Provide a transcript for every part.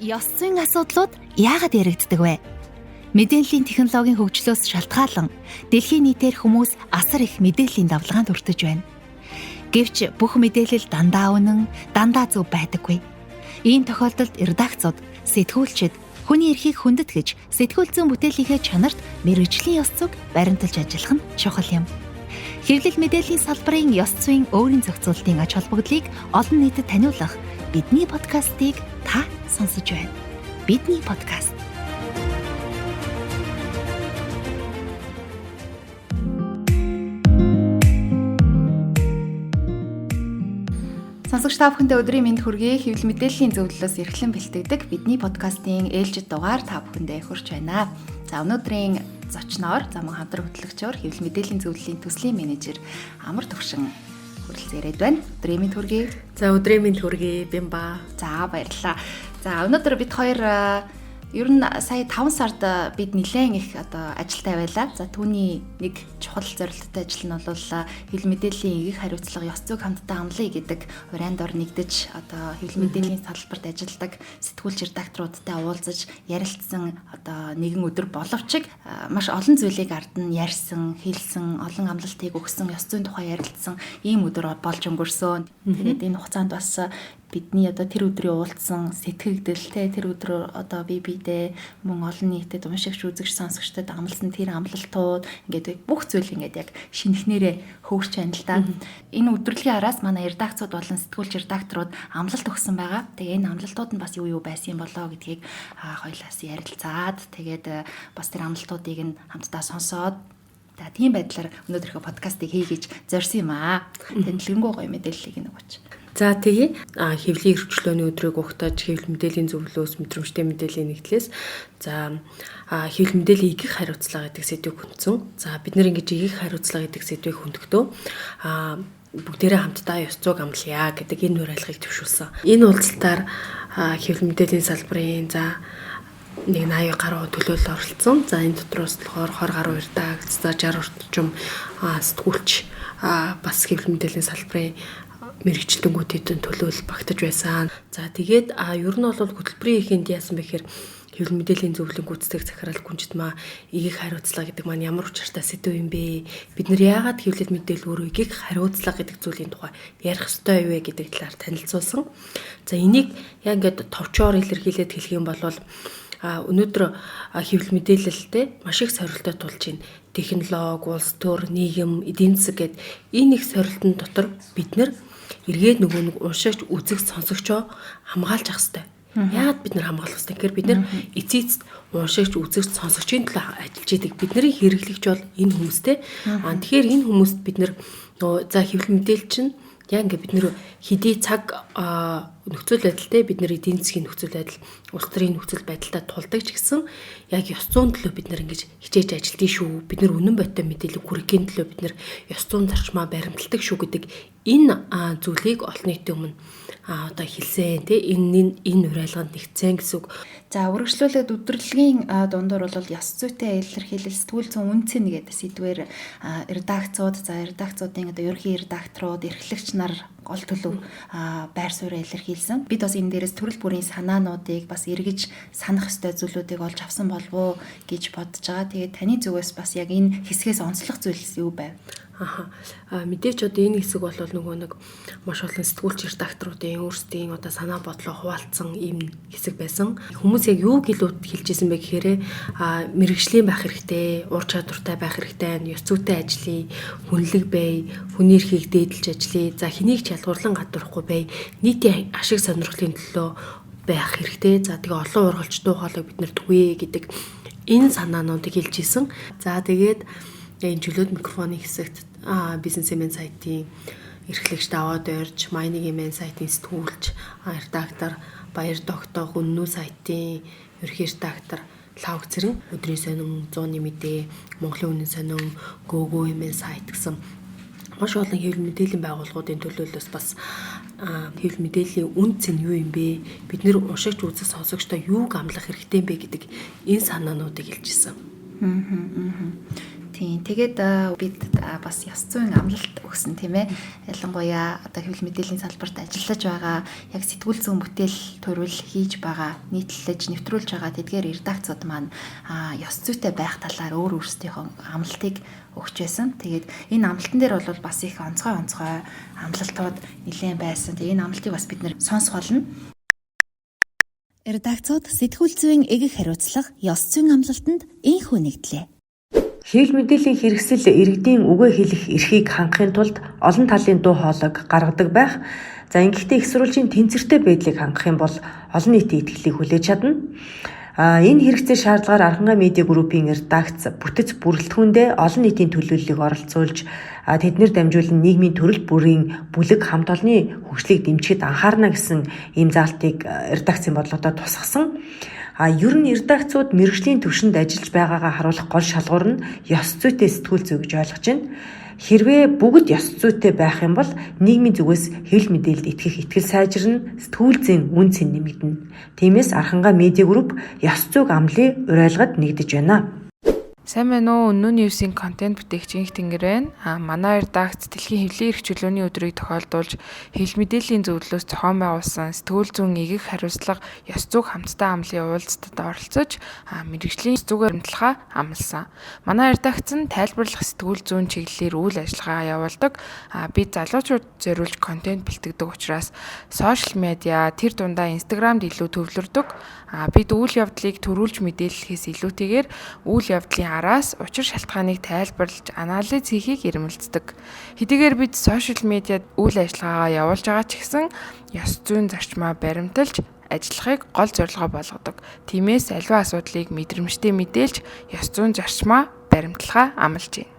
Ёс зүйн асуудлууд яагаад яригддаг вэ? Мэдээллийн технологийн хөгжлөөс шалтгаалan дэлхийн нийтээр хүмүүс асар их мэдээллийн давлгаанд өртөж байна. Гэвч бүх мэдээлэл дандаа үнэн, дандаа зөв байдаггүй. Ийм тохиолдолд редакцууд, сэтгүүлчид хүний эрхийг хүндэтгэж сэтгүүл зүйн бүтээлийнхээ чанарт мэргэжлийн ёс зүйг баримталж ажиллах нь чухал юм. Хэвлэл мэдээллийн салбарын ёс зүйн өөрийн зохицуултын ач холбогдлыг олон нийтэд таниулах бидний подкастыг та сонсож байна. Бидний подкаст. Сонсогч та бүхэндээ өдрийн мэнд хүргэе. Хэвлэл мэдээллийн зөвлөлөөс эрхлэн бэлтгэдэг бидний подкастын ээлжид дугаар та бүхэндээ хүрч байна. За өнөөдрийн зочноор замун хамтран хөтлөгчөөр хэвлэл мэдээллийн зөвлөлийн төслийн менежер Амар Төвшин хүрэлцэн ирээд байна. Өдрийн мэнд хүргэе. За өдрийн мэнд хүргэе. Бимба. За баярлалаа. За өнөөдөр бид хоёр ер нь сая 5 сард бид нэлээд их ажилтай байлаа. За түүний нэг чухал зорилттой ажил нь бол хэвлэл мэдээллийн игэх хариуцлага ёс зүйг хамтдаа амлая гэдэг урайнд ор нэгдэж хэвлэл мэдээллийн салбарт ажилладаг сэтгүүлч редакторуудтай уулзаж ярилцсан нэгэн өдөр боловч маш олон зүйлийг ард нь ярьсан, хэлсэн, олон амлалтыг өгсөн, ёс зүйн тухай ярилцсан ийм өдөр болж өнгөрсөн. Тэгээд энэ хугацаанд бас бидний тэр өдрийн уулзсан сэтгэгдэл тэр өдрөө бибидээ мөн олон нийтэд уншигч үзэгч сонсогчдод амласан тэр амлалтууд ингээд бүх зүйл ингээд яг шинэхнэрээ хөөрч байна л да. Энэ өдрөлийн араас манай редакцууд болон сэтгүүлч редакторууд амлалт өгсөн байгаа. Тэгээ энэ амлалтууд нь бас юу байсан болоо гэдгийг хоёлаас ярилцаад тэгээд бас тэр амлалтуудыг нь хамтдаа сонсоод тийм байдлаар өнөөдрийнхөө подкастыг хий гэж зорьсон юм аа. Тэнэлгэнгүй гоё мэдээллийг нөгөөч. За тэгээ хэвлэлийн эрхчлөөний өдрийг угтаж хэвлэл мэдээллийн зөвлөлөөс мэдрэмжтэй мэдээллийн нэгтлээс за хэвлэл мэдээллийн игэх хариуцлага гэдэг сэдвийг хүндсэн. За бид нэр ингэж игэх хариуцлага гэдэг сэдвийг хүндэхдээ бүгдээрээ хамтдаа ёс зүйг амлая гэдэг энэ уриалгыг төвшүүлсэн. Энэ уулзалтаар хэвлэл мэдээллийн салбарын за 80 гаруй төлөөлөл оролцсон. За энэ дотроос болохоор 20 гаруй редакц, за 60 орчим сэтгүүлч бас хэвлэл мэдээллийн салбарын мэргэжилтэнгүүдийн төлөөлөл багтаж байсан. За тэгээд ер нь бол хөтөлбөрийн ихэнд яасан бэ гэхээр хэвлэл мэдээллийн зөвлөлийн гүйцэтгэх захирал гүнжтмаа игэх хариуцлага гэдэг маань ямар учиртай сэдв юм бэ? Бид нэр яагаад хэвлэл мэдээлэл өөрөө игэх хариуцлага гэдэг зүйлийн тухай ярих ёстой вэ гэдэг талаар танилцуулсан. За энийг яг ингээд товчоор илэрхийлээд хэлэх юм бол өнөөдөр хэвлэл мэдээлэлтэй маш их сорилттой тулж байна. Технологи, улс төр, нийгэм, эдийн засаг гэд энэ их сорилтын дотор бид нэр эргээд нөгөө нэг уншигч, үзэгч, сонсогчоо хамгаалж ах хэрэгтэй. Яагаад бид нар хамгаалах хэрэгтэй гэхээр бид нар эцээцэд уншигч, үзэгч, сонсогчийн төлөө ажиллаж идэг. Бидний хэрэглэгч бол энэ хүмүүстэй. Тэгэхээр энэ хүмүүст бид нар за хэвлэл мэдээлэл чинь яг ингээд бид нэр хэдий цаг нөхцөл байдалтай бид нэр эдийн засгийн нөхцөл байдал, улс төрийн нөхцөл байдалтай тулдаг ч гэсэн яг ёс зүйн төлөө бид нэр ингэж хичээж ажилтгий шүү. Бид нэр үнэн бодтой мэдээлэл хүргэхийн төлөө бид нэр ёс зүйн зарчмаа баримталдаг шүү гэдэг энэ зүйлийг олон нийтийн өмнө хэлсэн тийм энэ уриалганд нэгтсэн гэсэн үг. За үргэлжлүүлээд өдөрлөгийн дундуур бол ёс зүйтэй илэрхийлэл сэтгүүл зүйн үнцэн гэдэг сэдвээр редакцуудын ерөнхий редакторууд, эрхлэгч нар гол төлөв байр суурь илэрхийлсэн. Бид бас энэ дээрээс төрөл бүрийн санаануудыг бас эргэж санах ёстой зүйлүүдийг олж авсан болов уу гэж бодож байгаа. Тэгээд таны зүгээс бас яг энэ хэсгээс онцлог зүйлс юу байв? Мэдээч энэ хэсэг бол нөгөө нэг маш олон сэтгүүлч редакторуудын өөрсдийн санаа бодлоо хуваалцсан ийм хэсэг байсан. Хүмүүс яг юу гэлүүд хэлжсэн бэ гэхээр мэргэжлийн байх хэрэгтэй, ур чадвартай байх хэрэгтэй, ёс зүйтэй ажиллая, хүнлэг бай, хүний эрхийг дээдлж ажиллая, за хэнийг чалгуурлан гадуурхгүй бай, нийтийн ашиг сонирхлын төлөө байх хэрэгтэй. За тэгээ олон ургалч дуу хоолойг бид нэр түгье гэдэг энэ санаануудыг хэлж исэн. За тэгээд энэ чөлөөт микрофоны хэсэгт бизнесмен сайтын эрхлэгч даваад орж, майнингийн сайтын сэтгүүлч, редактор, баяр доктор, үннүү сайтын ерхий редактор, лавг цэрэн, өдрийн сонин, 100-ны мэдээ, Монголын үнэн сонин, гөөгөө сайт гэсэн маш олон хэвлэл мэдээллийн байгууллагуудын төлөөлөлөөс бас хэвлэл мэдээллийн үнц нь юу юм бэ? Бид нэр уншигч, үзэх, сонсогчдоо юуг амлах хэрэгтэй юм бэ гэдэг энэ санаануудыг хэлжсэн. Тийм. Тэгээд бид бас ёс зүйн амлалт өгсөн тийм ээ. Ялангуяа одоо хэвлэл мэдээллийн салбарт ажиллаж байгаа, яг сэтгүүл зүйн бүтээл төрөл хийж байгаа, нийтлэлж, нэвтрүүлж байгаа тэдгээр редакцууд маань ёс зүйтэй байх талаар өөр өөрсдийнхөө амлалтыг өгч байсан. Тэгээд энэ амлалтан дээр бол бас их онцгой амлалтууд нэлээд байсан. Тэгээд энэ амлалтыг бас бид нэр сонсох болно. Редакцууд сэтгүүл зүйн эгэх хариуцлага ёс зүйн амлалтанд энхүү нэгдлээ. Хэвлэл мэдээллийн хэрэгсэл иргэдийн үгээ хэлэх эрхийг хангахын тулд олон талын дуу хоолойг гаргадаг байх. За ингэхдээ их сурвалжийн тэнцвэртэй байдлыг хангах юм бол олон нийтийн итгэлийг хүлээж чадна. Энэ хэрэгцээ шаардлагаар Архангай медиа группийн редакц бүтэц бүрэлдэхүүндээ олон нийтийн төлөөллийг оролцуулж тэднэр дамжуулан нийгмийн төрөл бүрийн бүлэг хамт олонны хөгжлийг дэмжихэд анхаарна гэсэн ийм заалтыг редакцийн бодлогодоо тусгасан. Ер нь редакцууд мэргэжлийн түвшинд ажиллаж байгаагаа харуулах гол шалгуур нь ёс зүйтэй сэтгүүл зүй гэж ойлгож байна. Хэрвээ бүгд ёс зүйтэй байх юм бол нийгмийн зүгээс хэвлэл мэдээлэлд итгэх итгэл сайжирна, сэтгүүл зүйн үн цэн нэмэгдэнэ. Тиймээс Архангай медиа групп ёс зүйг амлын уриалгад нэгдэж байна. Сайн байна уу? Өнөөний ньюсийн контент бүтээгч Инх Тэнгэр байна. Манай редакц дэлхийн хэвлэлийн эрх чөлөөний өдрийг тохиолдуулж хэвлэл мэдээллийн зөвлөлөөс зохион байгуулсан сэтгүүл зүйн эгэх хариуцлага ёс зүйг хамтдаа амлын уулзалтад оролцож мэргэжлийн зүгээр баримтлахаа амласан. Манай редакц нь тайлбарлах сэтгүүл зүйн чиглэлээр үйл ажиллагаа явуулдаг. Бид залуучууд зориулж контент бэлтгэдэг учраас сошиал медиа тэр дундаа Instagram-д илүү төвлөрдөг. Бид үйл явдлыг төрүүлж мэдээлэхээс илүүтэйгээр үйл явдлын араас учир шалтгааныг тайлбарлаж анализ хийхийг эрмэлздэг. Хэдийгээр бид сошиал медиад үйл ажиллагаагаа явуулж байгаа ч гэсэн ёс зүйн зарчмаа баримталж ажиллахыг гол зорилгоо болгодог. Тиймээс аливаа асуудлыг мэдрэмжтэй мэдээлж ёс зүйн зарчмаа баримтлахаа амлаж байна.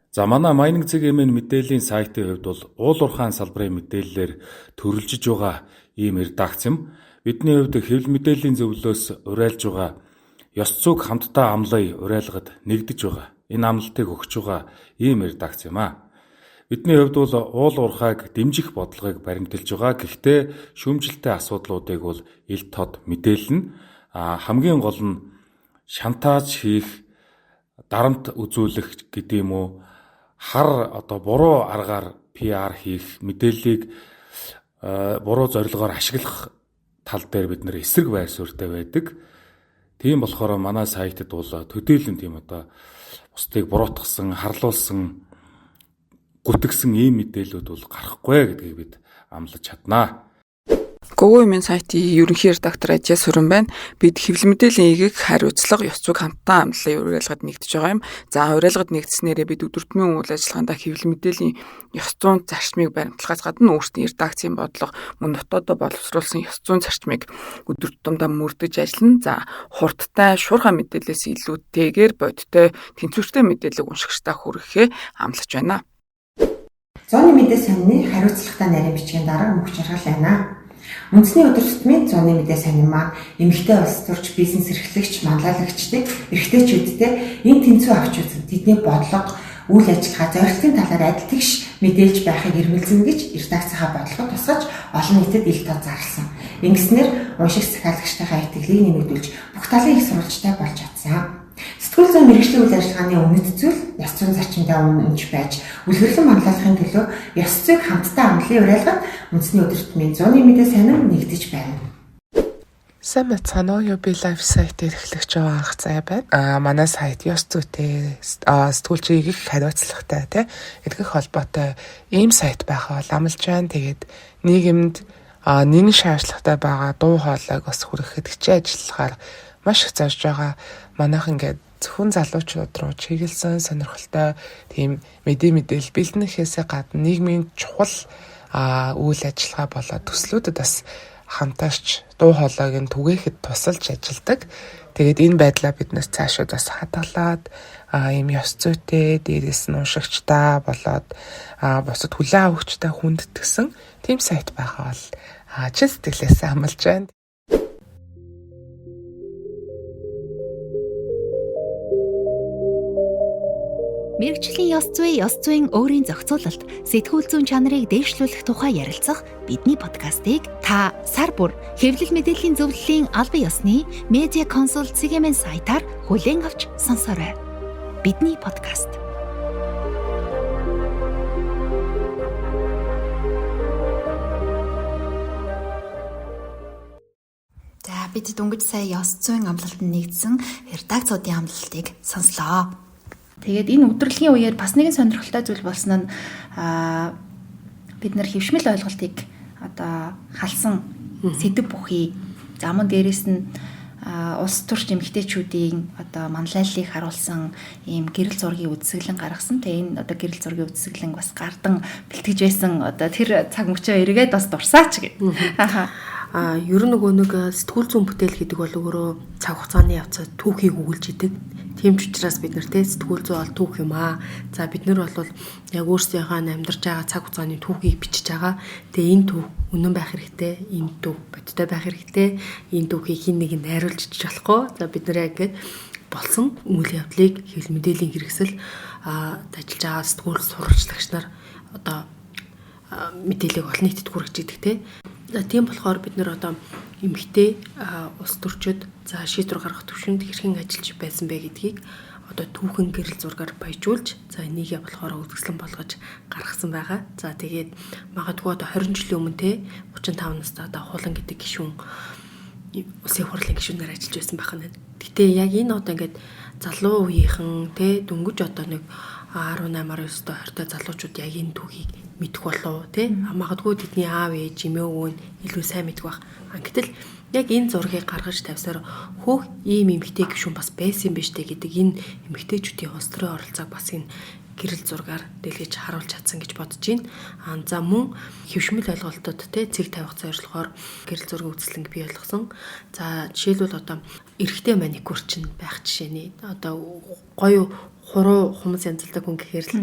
За манай Майнинг ЦГМ-ийн мэдээллийн сайтын хувьд бол уул уурхайн салбарын мэдээллээр төрөлжиж байгаа ийм редакц юм. Бидний хувьд хэвлэл мэдээллийн зөвлөлөөс уриалж байгаа ёс зүйг хамтдаа амлая уриалгад нэгдэж байгаа. Энэ амлалтыг өгч байгаа ийм редакц юм аа. Бидний хувьд бол уул уурхайг дэмжих бодлогыг баримталж байгаа. Гэхдээ шүүмжлэлтэй асуудлуудыг бол ил тод мэдээлнэ. Хамгийн гол нь шантааж хийх, дарамт үзүүлэх гэдэг юм уу? Буруу аргаар PR хийх, мэдээллийг буруу зорилгоор ашиглах тал дээр бид нэр эсрэг байр суурьтай байдаг. Тийм болохоор манай сайтад бол төдийлөн тийм бусдыг буруутгасан, харлуулсан, гүтгсэн ийм мэдээлүүд бол гарахгүй гэдгийг бид амлаж чаднаа. Google-ийн сайтын ерөнхий редактор Ажээ Сүрэн байна. Бид хэвлэл мэдээллийн эгэх хариуцлага ёс зүйг хамтдаа амлалын уриалгад нэгдэж байгаа юм. За уриалгад нэгдснээрээ бид өдөртмийн үйл ажиллагаанд хэвлэл мэдээллийн ёс зүйн зарчмыг баримтлахаас гадна өөрсдийн редакцийн бодлого мөн дотоодоо боловсруулсан ёс зүйн зарчмыг өдөр тутамдаа мөрдөж ажиллана. За хурдтай, шуурхай мэдээлэлээс илүүтэйгээр бодиттой, тэнцвэртэй мэдээлэл уншигчдаа хүргэхээ амлаж байна. Зооны мэдээ санины хариуцлагатай нарийн бичгийн дарга мөх жаргал байна. Үндэсний өдөр тутмын зооны мэдээ санин маань эмэгтэй улс төрч бизнес эрхлэгч, манлайлагчдыг эрхтэйчүүдтэй энэ тэнцвүү авч үзэн тэдний бодлого, үйл ажиллагаа, зорилтын талаар адил тэгш мэдээлж байхыг эрмэлзэн гэж редакцийнхаа бодлогод тусгаж олон нийтэд ил тод зарласан. Ингэснээр уншигч захиалагчдынхаа итгэлийг нэмэгдүүлж бүх талын их сурвалжтай болж чадсан. Сэтгүүл зүйн мэргэжлийн үйл ажиллагааны үнэт зүйл ёс зүйн зарчимтай үнэнч байж үлгэрлэн манлайлахын төлөө ёс зүйг хамтдаа амлалын уриалгад үндэсний өдөр тутмын зооны мэдээ санин нэгдэж байна. Сайн мэцхан уу, би лайв сайт эрхлэгч байгаа анх зай байна. Манай сайт ёс зүйтэй сэтгүүлчийн эгэх хариуцлагатай эргэх холбоотой ийм сайт байхаа бол амлаж байна. Тэгээд нийгэмд нэгэн шаардлагатай байгаа дуу хоолойг бас хүргэхэд хичээл ажиллахаар маш их зорж байгаа. Манайх ингээд зөвхөн залуучууд руу чиглэсэн сонирхолтой тийм мэдээлэл бэлднэхээс гадна нийгмийн чухал үйл ажиллагаа болоод төслүүдэд бас хамтаарч дуу хоолойг нь түгээхэд тусалж ажилладаг. Тэгээд энэ байдлаа биднээс цаашаа бас хадгалаад ийм ёс зүйтэй, дээрээс нь уншигчтай болоод бусад хүлээн авахчтай хүндэтгсэн тийм сайт байхаа бол чин сэтгэлээсээ амлаж байна. Мэргэжлийн ёс зүйн өөрийн зохицуулалт, сэтгүүл зүйн чанарыг дээшлүүлэх тухай ярилцах бидний подкастыг та сар бүр хэвлэл мэдээллийн зөвлөлийн албан ёсны Media Consult CGM сайтаар хүлээн авч сонсоорой. бидний подкаст. За бид дөнгөж сая ёс зүйн амлалтанд нэгдсэн редакцуудын амлалтыг сонслоо. Тэгээд энэ өдрөлгийн үеэр бас нэгэн сонирхолтой зүйл болсон нь бид нар хэвшмэл ойлголтыг одоо халсан сэдв бүхий. За мөн дээрэс нь улс төрч эмэгтэйчүүдийн одоо манлайллыг харуулсан ийм гэрэл зургийн үзэсгэлэн гаргасан. Тэгээ энэ одоо гэрэл зургийн үзэсгэлэн бас гардан бэлтгэж байсан одоо тэр цаг мөчөө эргээд бас дурсаач гэх. Ер нь нөгөө нэг сэтгүүл зүйн бүтээл гэдэг бол өөрөө цаг хугацааны явцад түүхийг өгүүлж идэг. Тийм ч учраас бид нар сэтгүүл зүй бол түүх юм аа. За бид нар бол яг өөрсдийнхөө амьдарч байгаа цаг хугацааны түүхийг бичиж байгаа. Тэгээ энэ түүх үнэн байх хэрэгтэй, энэ түүх бодтой байх хэрэгтэй, энэ түүхийг хин нэг нь найруулж ичж болохгүй. За бид нар яг гээд болсон үйл явдлыг хэвлэл мэдээллийн хэрэгсэл ажиллаж байгаа сэтгүүл сурвалжлагч нар одоо мэдээлэл олон нийтэд хүргэж идэг те. За тийм болохоор бид нэр одоо эмэгтэй улс төрчид за шийдвэр гаргах төвшөнд хэрхэн ажиллаж байсан бэ гэдгийг одоо түүхэн гэрэл зургаар баяжуулж за энийгээ болохоор үзэсгэлэн болгож гаргасан байгаа. За тэгээд магадгүй одоо 20 жилийн өмнө те 35 настай одоо хулан гэдэг гишүүн улсын хурлын гишүүнээр ажиллаж байсан байх нь. Гэтэ яг энэ одоо ингээд залуу үеийнхэн те дөнгөж одоо нэг 18, 19, 20 залуучууд яг энэ түүхийг мэдэх болов тий магадгүй тэдний аав ээж эмээ өвөө нь илүү сайн мэдэх байх. Гэтэл яг энэ зургийг гаргаж тавьсаар хөөх ийм эмэгтэй гишүүн бас байсан юм биш үү гэдэг энэ эмэгтэйчүүдийн улс төрийн оролцоог бас энэ гэрэл зургаар дэлгэж харуулж чадсан гэж бодож байна. За мөн хэвшмэл ойлголтод тий цэг тавих зорилгоор гэрэл зургийн үзэсгэлэнг бий болгосон. За жишээлбэл одоо эрэгтэй маникюр чинь байх жишээний одоо гоё хуруу хүмүүс янзлдаг хүн гэхээр л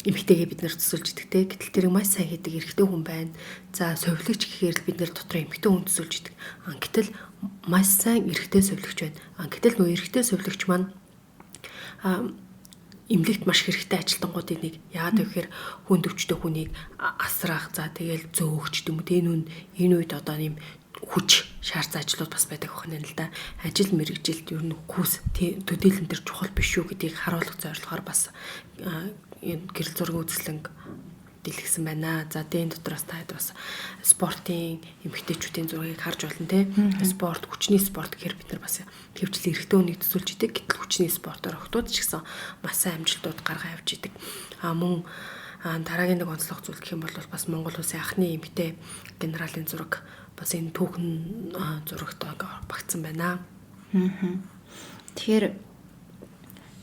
эмэгтэйгээ бид нэр төсөлж идэгтэй. Гэтэл тэрийг маш сайн хийдэг эрэгтэй хүн байна. За совилогч гэхээр л бид нэр дотроо эмэгтэй хүн төсөлж идэг. Гэтэл маш сайн эрэгтэй совилогч байна. Гэтэл нөгөө эрэгтэй совилогч маань эмнэлэгт маш хэрэгтэй ажилтнуудын нэг яагаад гэвэл хүн төвчтэй хүнийг асраах за тэгэл зөөгч юм уу энэ үед одоо нэм хүч шаардсан ажлууд бас байдаг байна л да. Ажил мэргэжилт ер нь хүүс төдийлөн төр чухал биш үү гэдгийг харуулах зорилгоор бас гэрэл зургийн үзэсгэлэнг дэлгэсэн байна. За дэн дотроос таад бас спортын эмэгтэйчүүдийн зургийг харж болно те. Спорт, хүчний спорт гэхээр бид нар бас хөвчлэн эрэгтэй хүнийг төсөлж идэг. Гэтэл хүчний спортоор охтууд ч гэсэн маш сайн амжилтууд гаргаа явж идэг. Мөн дараагийн нэг онцлог зүйл гэх юм бол бас Монгол улсын анхны эмэгтэй генералын зураг бас энэ түүхэн зурагт багтсан байна. Тэгэхээр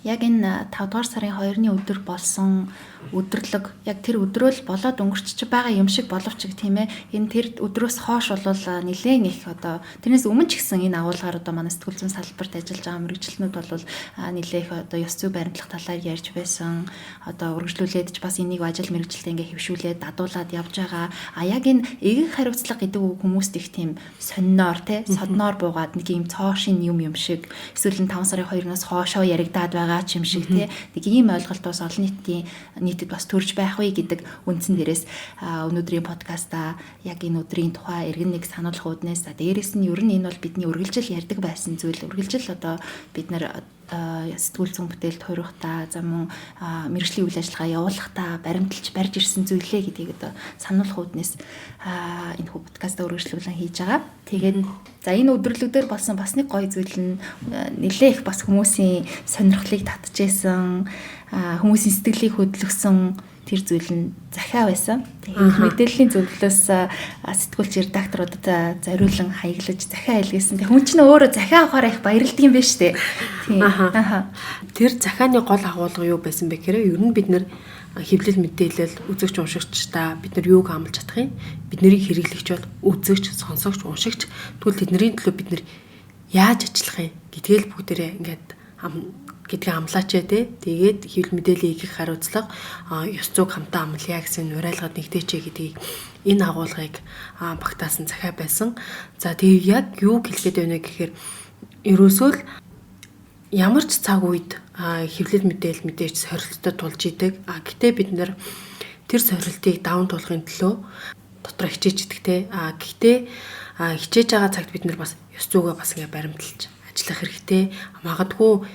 яг энэ 5 дугаар сарын 2-ны өдөр болсон өдөрлөг яг тэр өдрөө л болоод өнгөрч байгаа юм шиг боловч тийм ээ энэ тэр өдрөөс хойш бол нэлээд их одоо тэрнээс өмнө ч гэсэн энэ агуулгаар одоо манай сэтгүүл зүйн салбарт ажиллаж байгаа мэргэжилтнүүд бол нэлээд их одоо ёс зүй баримтлах талаар ярьж байсан одоо үргэлжлүүлээд ч бас энийг ажил мэргэжилтэд ингээ хэвшүүлээд дадуулаад явж байгаа яг энэ эгэг хариуцлага гэдэг хүмүүст их тийм сонноор тий содноор буугаад нэг юм цоошин юм шиг эсвэл 5 сарын 2-оос хоошоо яригадаад байгаа ч юм шиг тий нэг ийм ойлголт бас олон нийтэд бас төрж байх вэ гэдэг үндсэн дээрээс өнөөдрийн подкаста яг энэ өдрийн тухай эргэн нэг сануулгах үүднээс дээрээс нь ер нь энэ бол бидний үргэлжил ярьдаг байсан зүйл үргэлжил одоо бид нар сэтгүүл зүйн бүтээлд хуурахтаа за мөн мэргэжлийн үйл ажиллагаа явуулахдаа баримталж барьж ирсэн зүйлээ гэдгийг одоо сануулгах үүднээс энэ подкаста үргэлжлүүлэн хийж байгаа. Тэгээд за энэ өдөрлөг дээр болсон бас нэг гоё зүйл нь нэлээх бас хүмүүсийн сонирхлыг татчихсан хүмүүсийн сэтгэлийг хөдөлгсөн тэр зүйл нь захиа байсан. Тэгээд мэдээллийн зөвлөлөөс сэтгүүлч редакторуудад зориулан хаяглаж захиа илгээсэн. Тэг хүн чинь өөрөө захиа авахаар их баярлдаг юм байна шүү дээ. Тийм. Тэр захианы гол агуулга юу байсан бэ гэхээр ер нь бид нэр хэвлэл мэдээлэл үзэгч уншигчдаа бид нар юуг хамлж чадах юм? Бид нарыг хэрэглэгч бол үзэгч, сонсогч, уншигч тэгвэл тэдний төлөө бид нар яаж ажиллах юм гэдгээл бүгдээрээ ингээд гэдгийг амлаач те. Тэгээд хэвлэл мэдээллийн их хариуцлага ёс зүйг хамтаа амлая гэсэн уриалгад нэгтээч гэдгийг энэ агуулгыг багтаасан захиа байсан. За тэгээд яг юу хэлгээд байна гэхээр ерөөсөө л ямар ч цаг үед хэвлэл мэдээлэл мэдээж сорилттой тулж идэг. Гэтэ бид нэр тэр сорилтыг даван туулахын төлөө дотроо хичээж идэг те. Гэхдээ хичээж байгаа цагт бид нар бас ёс зүйгээ бас ингээ баримталж ажиллах хэрэгтэй. Магадгүй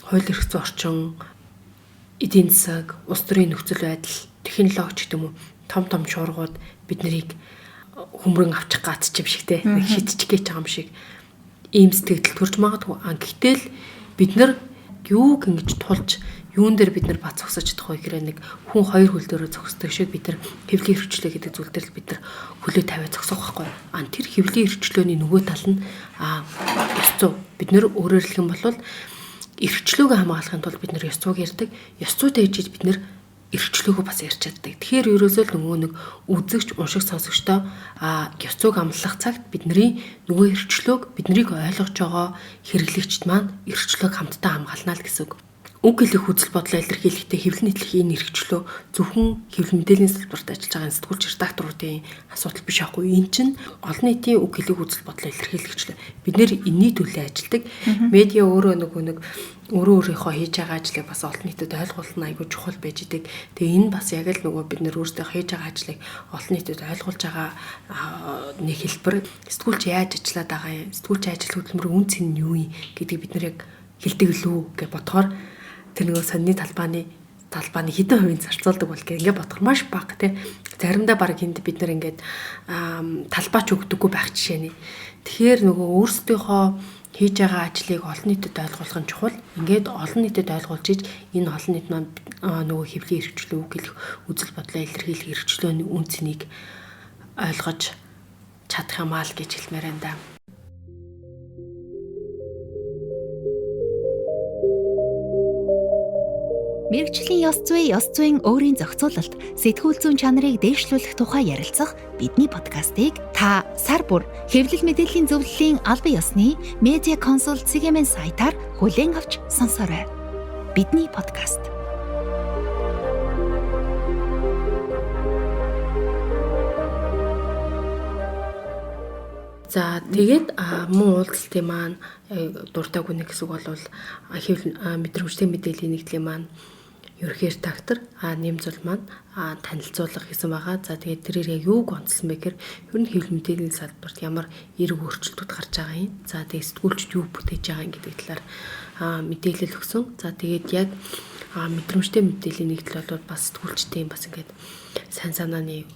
хууль эрх зүйн орчин эдийн засаг, улс төрийн нөхцөл байдал, технологич гэдэг юм уу, том шуургууд бид нарыг хүмрэн авчих гац юм шиг те нэг шидчих гэж байгаа юм шиг ийм сэтгэл төрж магадгүй. Гэхдээ л бид нар юуг ингэж тулж юун дээр бид нар бац зогсож чадах вэ гэхээр нэг хүн хоёр хөл дээрөө зогсдог шиг бид нар хэвлэлийн эрхчлөө гэдэг зүйл дээр л бид нар хөлөө тавиа зогсох байхгүй. Тэр хэвлэлийн эрхчлөөний нөгөө тал нь ёс зүй. Бид нар өөрөөр хэлэх юм бол эрхчлөөгөө хамгаалахын тулд бид нар ёс зүйг ярьдаг. Ёс зүйтэй хийж бид нар эрхчлөөгөө бас ярьж чаддаг. Тэгэхээр ерөөсөө л нөгөө нэг үзэгч, уншигч, сонсогчдоо ёс зүйг амлах цагт бидний нөгөө эрхчлөөг биднийг ойлгож байгаа хэрэглэгчд маань эрхчлөөг хамтдаа хамгаална л гэсэн үг. Үг хэлэх үзэл бодлоо илэрхийлэхдээ хэвлэл нийтлэлийн энэ эрхчлөө зөвхөн хэвлэл мэдээллийн салбарт ажиллаж байгаа сэтгүүлч редакторуудын асуудал биш аахгүй. Энэ чинь олон нийтийн үг хэлэх үзэл бодлоо илэрхийлэгчлээ. Бид нэр энэний төлөө ажилладаг. Медиа өөрөө өөрийнхөө хийж байгаа ажлыг бас олон нийтэд ойлгуулах нь айгүй чухал байж идэг. Тэгээ энэ бас яг л нөгөө бид нэр өөрсдөө хийж байгаа ажлыг олон нийтэд ойлгуулж байгаа нэг хэлбэр. Сэтгүүлч яаж ажиллаад байгаа юм? Сэтгүүлч ажил хөдөлмөрийн үн цэн нь юу юм гэдгийг бид нэр яг хэлдэг лүү гэж бодохоор тэр нөгөө сонины талбааны хэдэн хувийн зарцуулдаг бол гэх ингээд бодох маш бага тий. Заримдаа баг энд бид нар ингээд талбаач өгдөггүй байх жишээ нь. Тэгэхээр нөгөө өөрсдийнхөө хийж байгаа ажлыг олон нийтэд ойлгуулах нь чухал. Ингээд олон нийтэд ойлгуулж иж энэ олон нийт маань нөгөө хэвлэлийн эрхчлөө үг хэлэх үзэл бодлоо илэрхийлэх эрхчлөөний үн цэнийг ойлгож чадах юм аа л гэж хэлмээр байна да. Мэргэжлийн ёс зүйн өөрийн зохицуулалт, сэтгүүл зүйн чанарыг дээшлүүлэх тухай ярилцах бидний подкастыг та сар бүр хэвлэл мэдээллийн зөвлөлийн албан ёсны Media Consult CGM сайтаар хүлээн авч сонсоорой. Бидний подкаст. За тэгээд мөн уулзалтын маань дуртай гүн гэсэн үг бол хэвлэл мэдрэмжтэй мэдээллийн нэгдлийн маань ерөнхий редактор нэмзул маань танилцуулах гэсэн байгаа. За тэгээд тэрээр яг юуг онцлсан бэ гэхээр ер нь хэвлэл мэдээллийн салбарт ямар эерэг өөрчлөлтүүд гарч байгаа юм. За тэгээд сэтгүүлчд юу бүтээж байгаа юм гэдэг талаар мэдээлэл өгсөн. За тэгээд яг мэдрэмжтэй мэдээллийн нэгдэл бол бас сэтгүүлчдийн бас ингээд сайн санааны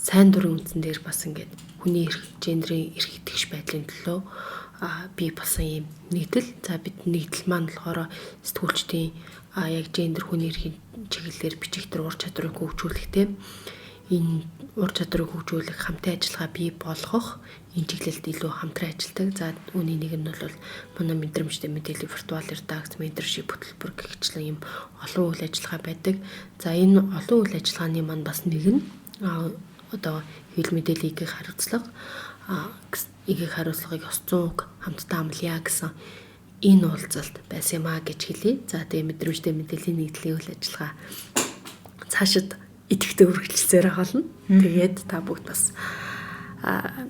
сайн дурын үндсэн дээр бас ингээд хүний эрх, гендрийн эрх итгэж байдлын төлөө бий болсон юм нэгдэл. За бид нэгдэл маань болохоор сэтгүүлчдийн яг гендер хүний эрхийн чиглэлээр бичих төр ур чадрыг хөгжүүлэхтэй энэ ур чадрыг хөгжүүлэх хамтын ажиллагаа бий болгох энэ чиглэлд илүү хамтран ажилладаг. За үүний нэг нь бол манай мэдрэмжтэй мэдээллийн виртуал редакц, менторшип хөтөлбөр гэгчлэн юм олон үйл ажиллагаа байдаг. За энэ олон үйл ажиллагааны маань бас нэг нь хэвлэл мэдээллийн эгийг хариуцлагыг ёс зүйг хамтдаа амлая гэсэн энэ уулзалт байсан юм а гэж хэлье. За тэгээ мэдрэмжтэй мэдээллийн нэгдлийн үйл ажиллагаа цаашид идэвхтэй үргэлжлүүлсээр болно. Тэгээд та бүгд бас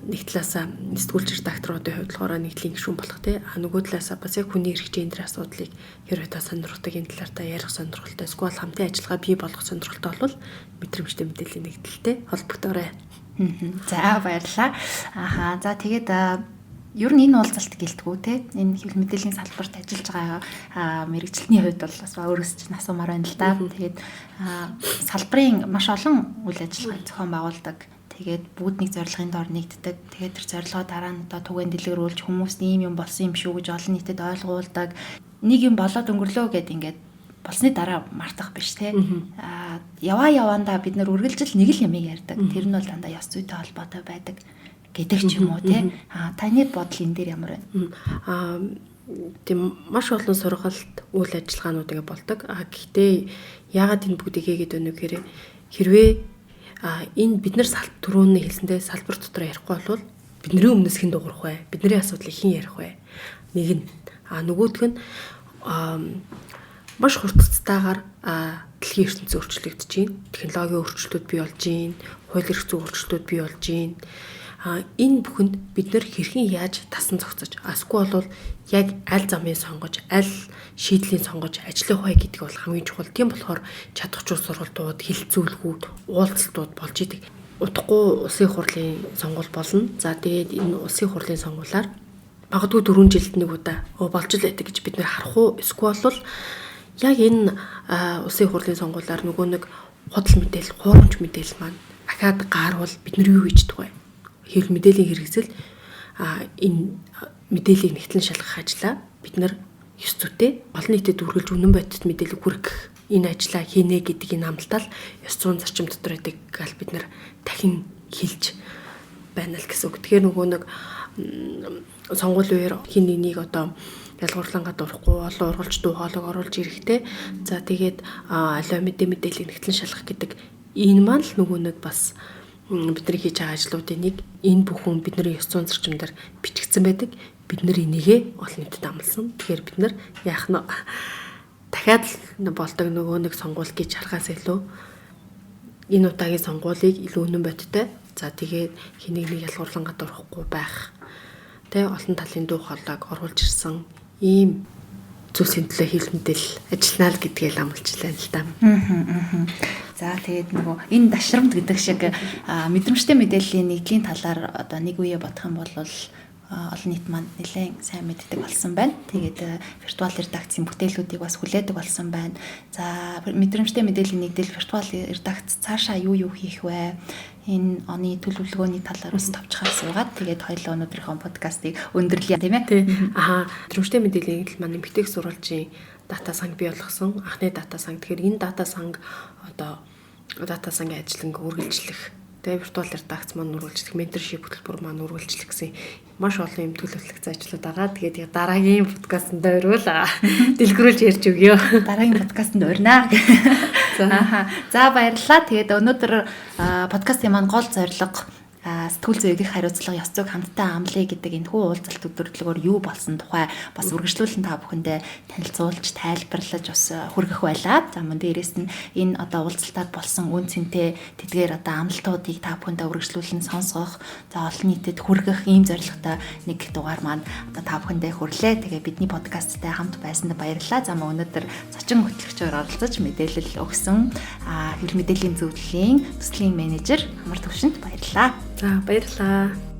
нэг талаасаа сэтгүүлч редакторуудын хувьд болохоор нэгдлийн гишүүн болох те нөгөө талаасаа бас яг хүний эрх гендер асуудлыг хэрвээ та сонирхдаг энэ талаар та ярих сонирхолтой эсвэл хамтын ажиллагаа бий болгох сонирхолтой бол мэдрэмжтэй мэдээллийн нэгдэлтэй холбогдоорой. За баярлалаа. За тэгээд ер нь энэ уулзалт гэлтгүү те энэ хэвлэл мэдээллийн салбарт ажиллаж байгаа мэргэжилтний хувьд бол бас өөрөөс чинь асуумаар байна л да. Тэгээд салбарын маш олон үйл ажиллагааг зохион байгуулдаг. Тэгээд бүгднийг зорилгын доор нэгддэг. Тэгээд тэр зорилгоо дараа нь түгээн дэлгэрүүлж хүмүүст ийм юм болсон юм шүү гэж олон нийтэд ойлгуулдаг. Нэг юм болоод өнгөрлөө гэд ингээд болсны дараа мартах биш те. Яваандаа бид нар үргэлжил нэг л юмыг ярьдаг. Тэр нь бол дандаа ёс зүйтэй холбоотой байдаг гэдэг ч юм уу те. Таны бодол энэ дээр ямар байна? Тийм маш олон сургалт үйл ажиллагаанууд ингэ болдог. Гэхдээ яагаад энэ бүгдийг хийгээд өнө гэхээр хэрвээ энэ бид нар түрүүний хэлсэндээ салбар дотор ярихгүй бол бидний өмнөөс хэн дуурах вэ? Бидний асуудлыг хэн ярих вэ? Нэг нь нөгөөх нь маш хурдцтайгаар дэлхийн ертөнцийн өөрчлөгдөж байна. Технологийн өөрчлөлтүүд бий болж байна. Хууль эрх зүйн өөрчлөлтүүд бий болж байна. Энэ бүхэнд бид нэр хэрхэн яаж тасан зогсож асгүй бол яг аль замыг сонгож аль шийдлийн сонгож ажиллах вэ гэдэг бол хамгийн чухал. Тийм болохоор чадахчур сургалтууд, хилцүүлгүүд, уулзалтууд болж идэг. Удахгүй улсын хурлын сонгуул болно. За тэгээд энэ улсын хурлын сонгуулаар магадгүй 4 жилд нэг удаа болж л байдаг гэж бид нэр харах уу? Эсвэл бол яг энэ улсын хурлын сонгуулиар нөгөө нэг худал мэдээлэл, хуурамч мэдээлэл маань ахаад гаарвал бид нар юу хийж байгаа вэ? Хэвлэл мэдээллийн хэрэгсэл энэ мэдээллийг нэгтлэн шалгах ажлаа бид нар ёс зүйтэй олон нийтэд үргэлж үнэн бодит мэдээлэл хүргэх энэ ажлаа хийнэ гэдэг энэ амлалтал ёс зүйн зарчим дотор байдаг гал бид нар дахин хэлж байна л гэсэн үг. Тэгэхээр нөгөө нэг сонгуулийн үеэр хин нэгийг одоо ялгуурлангаад урахгүй олон ургалж дуу хоолойг оруулж ирэхтэй. За тэгээд аливаа мэдээллийг нэгтлэн шалгах гэдэг энэ маань л нөгөө нэг бас бидний хийж байгаа ажлуудын нэг энэ бүхэн бидний ёс зүйн зарчимдаар бичигдсэн байдаг. Бид нар энийгээ олон нийтэд амласан. Тэгэхээр бид нар яах нь дахиад болдог нөгөө нэг сонгуул гэж харахаас илүү энэ удаагийн сонгуулийг илүү үнэн бодиттой. За тэгээд хэнийг нэг ялгуурлангаад урахгүй байх. Тэ олон талын дуу хоолойг оруулж ирсэн ийм зүйлсийн төлөө хэвлэл мэдээлэл ажиллана л гэдгээ л амлажлаа л да. За тэгээд нөгөө энэ дашрамт гэдэг шиг мэдрэмжтэй мэдээллийн нэгдлийн талаар одоо нэг үе бодох юм бол олон нийт маань нэлээд сайн мэддэг болсон байна. Тэгээд виртуал редакцийн бүтээлүүдийг бас хүлээдэг болсон байна. За мэдрэмжтэй мэдээллийн нэгдэл виртуал редакц цаашаа юу хийх вэ? Энэ оны төлөвлөгөөний талаар бас товчхаар суугаад тэгээд хоёулаа өнөөдрийнхөө подкастыг өндөрлөе тийм ээ. Мэдрэмжтэй мэдээллийн нэгдэл маань эмгтээх сурвалжийн дата санг бий болгосон. Анхны дата санг. Тэгэхээр энэ дата санг одоо дата сангийн ажлыг үргэлжлэх тэгээ виртуал редакц маань үргэлжлэх, менторшип хөтөлбөр маань үргэлжлэх гэсэн маш олон юм төлөвлөгдсөн ажлууд байгаа. Тэгээд дараагийн подкастт ойрвол дэлгэрүүлж ярьж өгье. Дараагийн подкастт урьнаа. За баярлалаа. Тэгээд өнөөдөр подкастын маань гол зорилго сэтгүүл зүйн хариуцлага ёс зүйг хамттай амлая гэдэг энэ хүү уулзалт өдрөлгөөр юу болсон тухай бас үргэлжлүүлэн та бүхэндээ танилцуулж тайлбарлаж бас хүргэх байлаа. За мөн дээрээс нь энэ одоо уулзалтаар болсон үн цэнтэй тэдгээр одоо амлалтуудыг та бүхэндээ үргэлжлүүлэн сонсгох, за олон нийтэд хүргэх ийм зорилготой нэг дугаар маань одоо та бүхэндээ хүрлээ. Тэгээ бидний подкасттай хамт байсанд баярлалаа. За мөн өнөөдөр зочин хөтлөгчөөр оролцож мэдээлэл өгсөн хэвлэл мэдээллийн зөвлөлийн төслийн менежер Амар Төвшинт баярлалаа. За баярлалаа.